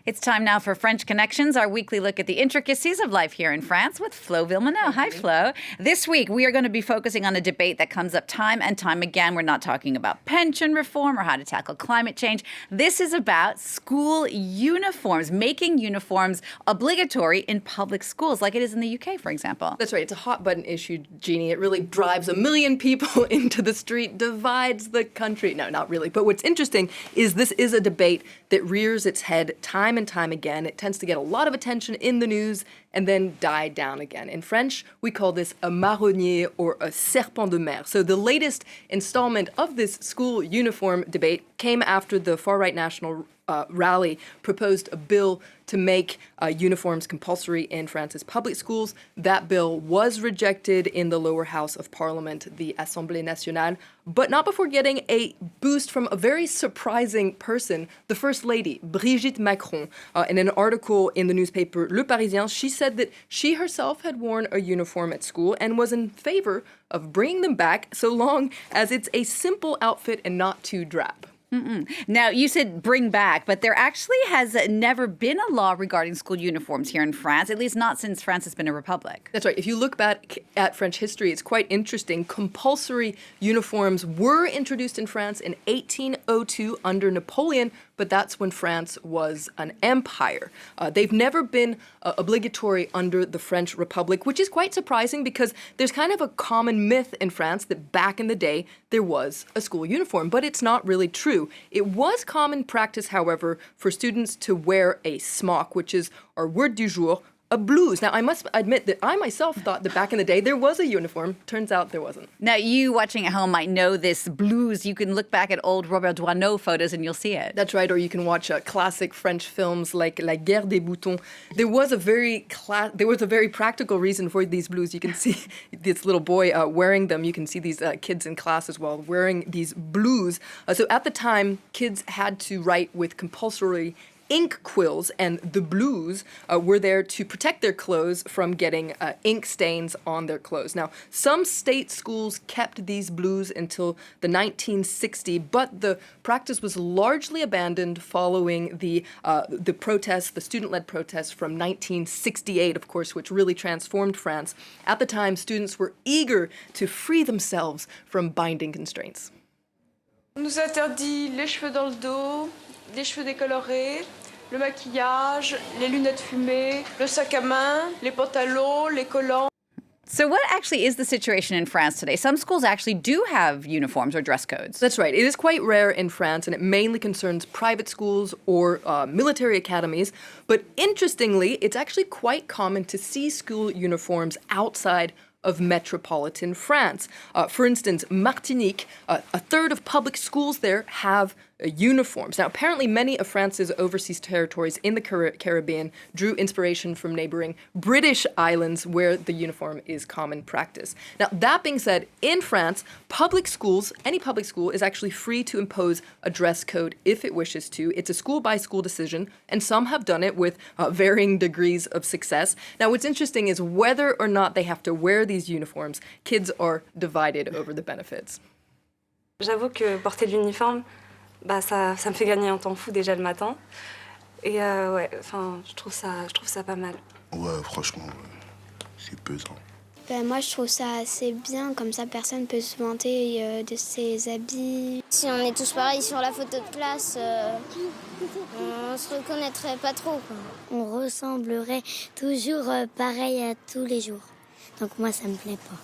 It's time now for French Connections, our weekly look at the intricacies of life here in France with Flo Villeneuve. Hi, Flo. This week, we are going to be focusing on a debate that comes up time and time again. We're not talking about pension reform or how to tackle climate change. This is about school uniforms, making uniforms obligatory in public schools, like it is in the UK, for example. That's right. It's a hot-button issue, Jeannie. It really drives a million people into the street, divides the country. No, not really. But what's interesting is this is a debate that rears its head time and time again. It tends to get a lot of attention in the news and then die down again. In French, we call this a marronnier or a serpent de mer. So the latest installment of this school uniform debate came after the far-right national rally proposed a bill to make uniforms compulsory in France's public schools. That bill was rejected in the lower house of parliament, the Assemblée nationale, but not before getting a boost from a very surprising person, the First Lady, Brigitte Macron. In an article in the newspaper Le Parisien, she said that she herself had worn a uniform at school and was in favor of bringing them back so long as it's a simple outfit and not too drab. Now, you said bring back, but there actually has never been a law regarding school uniforms here in France, at least not since France has been a republic. That's right. If you look back at French history, it's quite interesting. Compulsory uniforms were introduced in France in 1802 under Napoleon, but that's when France was an empire. They've never been obligatory under the French Republic, which is quite surprising because there's kind of a common myth in France that back in the day there was a school uniform, but it's not really true. It was common practice, however, for students to wear a smock, which is our word du jour, a blouse. Now, I must admit that I myself thought that back in the day there was a uniform. Turns out there wasn't. Now, you watching at home might know this blouse. You can look back at old Robert Doisneau photos and you'll see it. That's right, or you can watch classic French films like La Guerre des Boutons. There was a very practical reason for these blouses. You can see this little boy wearing them. You can see these kids in class as well wearing these blouses. So at the time, kids had to write with compulsory ink quills, and the blouses were there to protect their clothes from getting ink stains on their clothes. Now, some state schools kept these blouses until the 1960s, but the practice was largely abandoned following the protests, the student-led protests from 1968, of course, which really transformed France. At the time, students were eager to free themselves from binding constraints. On nous interdit les cheveux dans le dos, les cheveux décolorés, le maquillage, les lunettes fumées, le sac à main, les pantalons, les collants. So what actually is the situation in France today? Some schools actually do have uniforms or dress codes. That's right. It is quite rare in France, and it mainly concerns private schools or military academies. But interestingly, it's actually quite common to see school uniforms outside of metropolitan France. For instance, Martinique, a third of public schools there have uniforms. Now, apparently many of France's overseas territories in the Caribbean drew inspiration from neighboring British islands where the uniform is common practice. Now, that being said, in France, public schools, any public school is actually free to impose a dress code if it wishes to. It's a school-by-school decision, and some have done it with varying degrees of success. Now, what's interesting is whether or not they have to wear these uniforms, kids are divided over the benefits. J'avoue que porter de l'uniforme, ça me fait gagner un temps fou déjà le matin. Et ouais, enfin, je trouve ça pas mal. Ouais, franchement, c'est pesant. Moi, je trouve ça assez bien, comme ça personne ne peut se vanter de ses habits. Si on est tous pareils sur la photo de classe, on se reconnaîtrait pas trop, quoi. On ressemblerait toujours pareil à tous les jours. Donc moi, ça me plaît pas.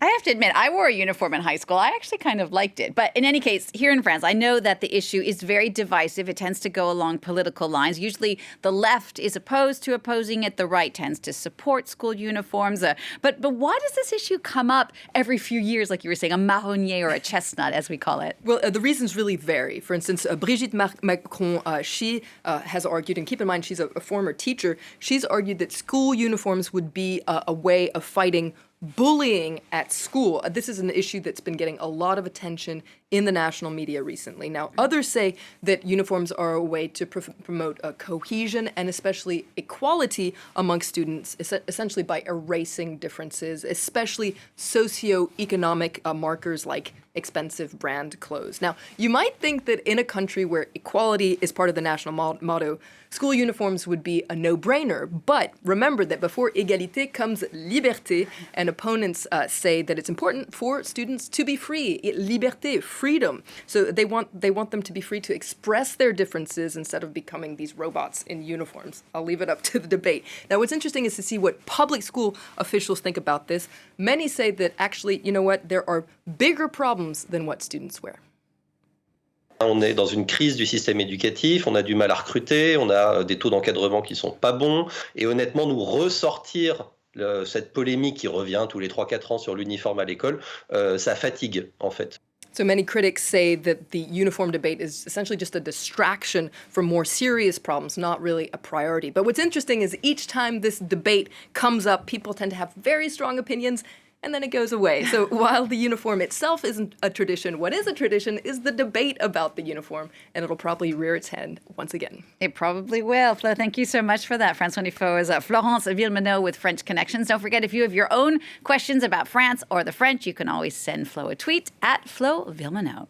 I have to admit, I wore a uniform in high school. I actually kind of liked it. But in any case, here in France, I know that the issue is very divisive. It tends to go along political lines. Usually the left is opposed to opposing it. The right tends to support school uniforms. But why does this issue come up every few years, like you were saying, a marronnier or a chestnut, as we call it? Well, the reasons really vary. For instance, Brigitte Macron, she has argued, and keep in mind she's a former teacher, she's argued that school uniforms would be a way of fighting bullying at school. This is an issue that's been getting a lot of attention in the national media recently. Now, others say that uniforms are a way to promote cohesion and especially equality among students, essentially by erasing differences, especially socioeconomic markers like expensive brand clothes. Now, you might think that in a country where equality is part of the national motto, school uniforms would be a no-brainer. But remember that before égalité comes liberté, and opponents say that it's important for students to be free. Liberté, freedom. So they want them to be free to express their differences instead of becoming these robots in uniforms. I'll leave it up to the debate. Now, what's interesting is to see what public school officials think about this. Many say that actually, you know what, there are bigger problems than what students wear. On est dans une crise du système éducatif, on a du mal à recruter, on a des taux d'encadrement qui sont pas bons, et honnêtement, nous ressortir cette polémique qui revient tous les 3-4 ans sur l'uniforme à l'école, ça fatigue en fait. So many critics say that the uniform debate is essentially just a distraction from more serious problems, not really a priority. But what's interesting is each time this debate comes up, people tend to have very strong opinions, and then it goes away. So while the uniform itself isn't a tradition, what is a tradition is the debate about the uniform, and it'll probably rear its head once again. It probably will. Flo, thank you so much for that. France 24 is Florence Villeminot with French Connections. Don't forget, if you have your own questions about France or the French, you can always send Flo a tweet at Flo Villeminot.